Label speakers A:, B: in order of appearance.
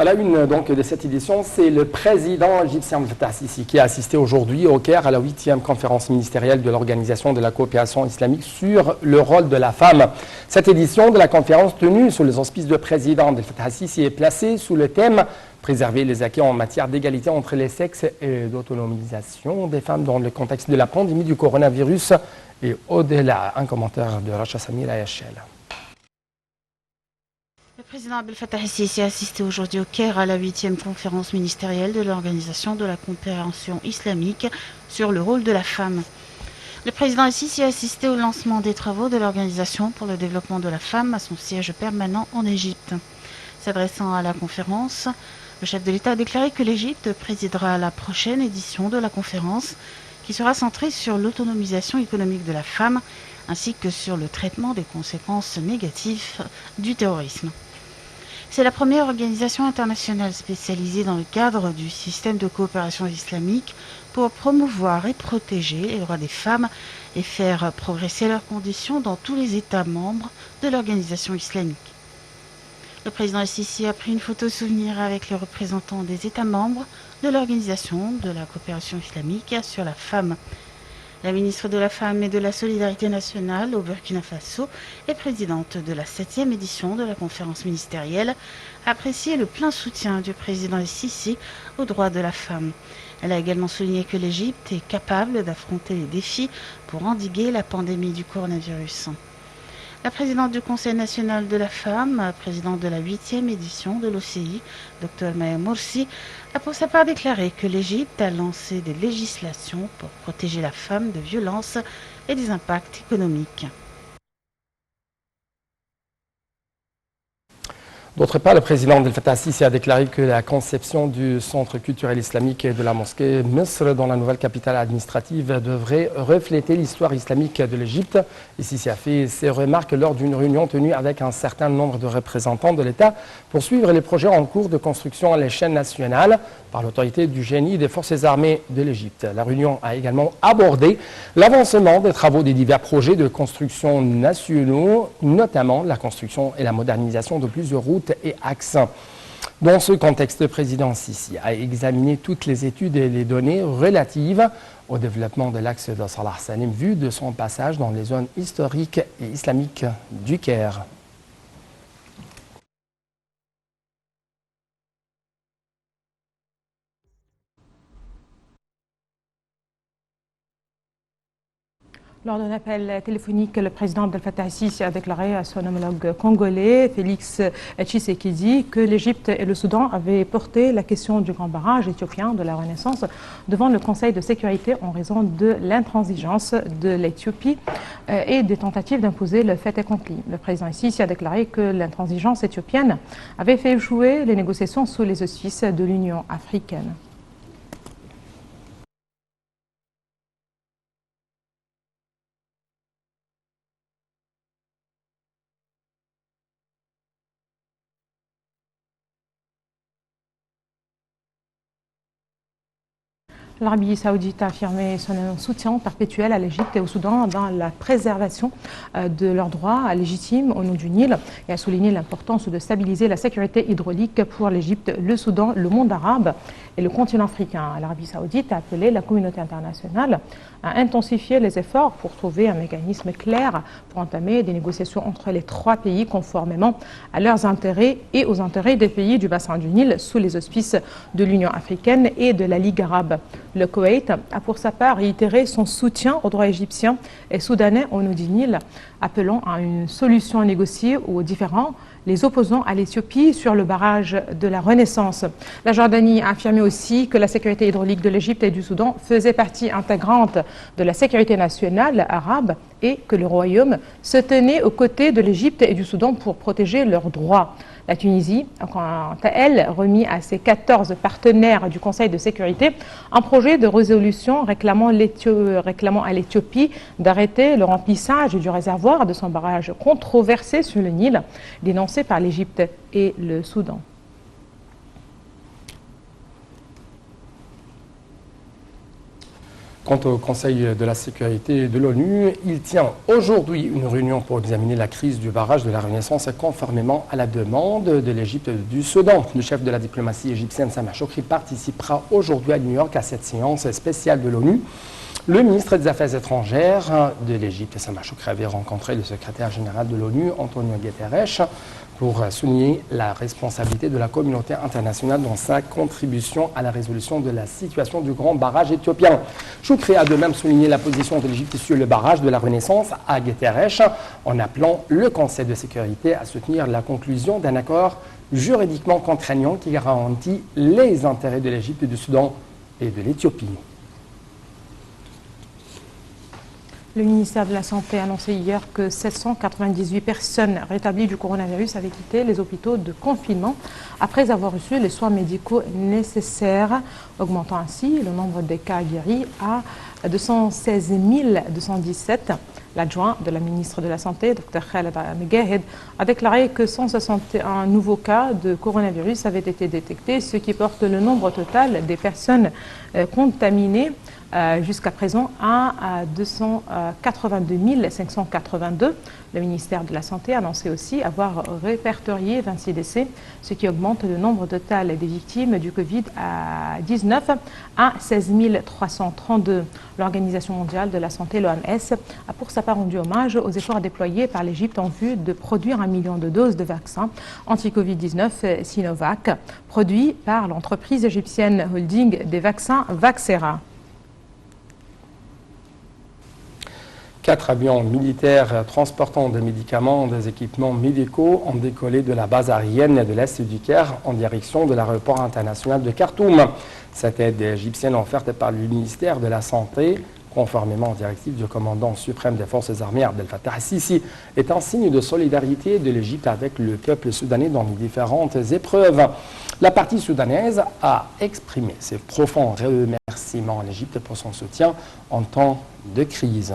A: À la une donc, de cette édition, c'est le président égyptien Abdel Fattah el-Sisi qui a assisté aujourd'hui au Caire à la 8e conférence ministérielle de l'Organisation de la coopération islamique sur le rôle de la femme. Cette édition de la conférence tenue sous les auspices du président Abdel Fattah el-Sisi est placée sous le thème « Préserver les acquis en matière d'égalité entre les sexes et d'autonomisation des femmes dans le contexte de la pandémie du coronavirus et au-delà ». Un commentaire de Racha Samir Ayachel.
B: Le président Abdel Fattah el-Sisi a assisté aujourd'hui au Caire à la 8e conférence ministérielle de l'Organisation de la coopération islamique sur le rôle de la femme. Le président el-Sisi a assisté au lancement des travaux de l'Organisation pour le développement de la femme à son siège permanent en Égypte. S'adressant à la conférence, le chef de l'État a déclaré que l'Égypte présidera la prochaine édition de la conférence qui sera centrée sur l'autonomisation économique de la femme ainsi que sur le traitement des conséquences négatives du terrorisme. C'est la première organisation internationale spécialisée dans le cadre du système de coopération islamique pour promouvoir et protéger les droits des femmes et faire progresser leurs conditions dans tous les États membres de l'organisation islamique. Le président el-Sisi a pris une photo souvenir avec les représentants des États membres de l'organisation de la coopération islamique sur la femme. La ministre de la Femme et de la Solidarité nationale au Burkina Faso et présidente de la 7e édition de la conférence ministérielle a apprécié le plein soutien du président el-Sisi aux droits de la femme. Elle a également souligné que l'Égypte est capable d'affronter les défis pour endiguer la pandémie du coronavirus. La présidente du Conseil national de la femme, présidente de la 8e édition de l'OCI, Dr Maya Morsi, a pour sa part déclaré que l'Égypte a lancé des législations pour protéger la femme de violences et des impacts économiques.
A: D'autre part, le président Abdel Fattah el-Sisi a déclaré que la conception du centre culturel islamique et de la mosquée Misr dans la nouvelle capitale administrative devrait refléter l'histoire islamique de l'Égypte. El-Sisi a fait ces remarques lors d'une réunion tenue avec un certain nombre de représentants de l'État pour suivre les projets en cours de construction à l'échelle nationale par l'autorité du génie des forces armées de l'Égypte. La réunion a également abordé l'avancement des travaux des divers projets de construction nationaux, notamment la construction et la modernisation de plusieurs routes et axes. Dans ce contexte, le président el-Sisi a examiné toutes les études et les données relatives au développement de l'axe de Salah Salim vu de son passage dans les zones historiques et islamiques du Caire.
C: Lors d'un appel téléphonique, le président Abdel Fattah el-Sisi a déclaré à son homologue congolais, Félix Tshisekedi, que l'Égypte et le Soudan avaient porté la question du grand barrage éthiopien de la Renaissance devant le Conseil de sécurité en raison de l'intransigeance de l'Éthiopie et des tentatives d'imposer le fait accompli. Le président el-Sisi a déclaré que l'intransigeance éthiopienne avait fait échouer les négociations sous les auspices de l'Union africaine. L'Arabie saoudite a affirmé son soutien perpétuel à l'Égypte et au Soudan dans la préservation de leurs droits légitimes au nom du Nil et a souligné l'importance de stabiliser la sécurité hydraulique pour l'Égypte, le Soudan, le monde arabe et le continent africain. L'Arabie saoudite a appelé la communauté internationale à intensifier les efforts pour trouver un mécanisme clair pour entamer des négociations entre les trois pays conformément à leurs intérêts et aux intérêts des pays du bassin du Nil sous les auspices de l'Union africaine et de la Ligue arabe. Le Koweït a pour sa part réitéré son soutien aux droits égyptiens et soudanais au nom du Nil, appelant à une solution négociée aux différends les opposants à l'Éthiopie sur le barrage de la Renaissance. La Jordanie a affirmé aussi que la sécurité hydraulique de l'Égypte et du Soudan faisait partie intégrante de la sécurité nationale arabe et que le Royaume se tenait aux côtés de l'Égypte et du Soudan pour protéger leurs droits. La Tunisie a quant à elle remis à ses 14 partenaires du Conseil de sécurité un projet de résolution réclamant à l'Éthiopie d'arrêter le remplissage du réservoir de son barrage controversé sur le Nil, dénoncé par l'Égypte et le Soudan.
A: Quant au Conseil de la sécurité de l'ONU, il tient aujourd'hui une réunion pour examiner la crise du barrage de la Renaissance conformément à la demande de l'Égypte du Soudan. Le chef de la diplomatie égyptienne, Sameh Shoukry, participera aujourd'hui à New York à cette séance spéciale de l'ONU. Le ministre des Affaires étrangères de l'Égypte, Sameh Shoukry, avait rencontré le secrétaire général de l'ONU, Antonio Guterres, pour souligner la responsabilité de la communauté internationale dans sa contribution à la résolution de la situation du grand barrage éthiopien. Shoukry a de même souligné la position de l'Égypte sur le barrage de la Renaissance à Guterres, en appelant le Conseil de sécurité à soutenir la conclusion d'un accord juridiquement contraignant qui garantit les intérêts de l'Égypte, du Soudan et de l'Éthiopie.
C: Le ministère de la Santé a annoncé hier que 798 personnes rétablies du coronavirus avaient quitté les hôpitaux de confinement après avoir reçu les soins médicaux nécessaires, augmentant ainsi le nombre des cas guéris à 216 217. L'adjoint de la ministre de la Santé, Dr Khaled Al-Megahed, a déclaré que 161 nouveaux cas de coronavirus avaient été détectés, ce qui porte le nombre total des personnes contaminées jusqu'à présent à 282 582. Le ministère de la Santé a annoncé aussi avoir répertorié 26 décès, ce qui augmente le nombre total des victimes du Covid-19 à 16 332. L'Organisation mondiale de la santé, l'OMS, a pour sa part rendu hommage aux efforts déployés par l'Égypte en vue de produire 1 million de doses de vaccins anti-Covid-19 Sinovac, produits par l'entreprise égyptienne holding des vaccins Vaxera.
A: 4 avions militaires transportant des médicaments, des équipements médicaux ont décollé de la base aérienne de l'Est du Caire en direction de l'aéroport international de Khartoum. Cette aide égyptienne offerte par le ministère de la Santé, conformément aux directives du commandant suprême des forces armées Abdel Fattah al-Sisi, est un signe de solidarité de l'Égypte avec le peuple soudanais dans les différentes épreuves. La partie soudanaise a exprimé ses profonds remerciements à l'Égypte pour son soutien en temps de crise.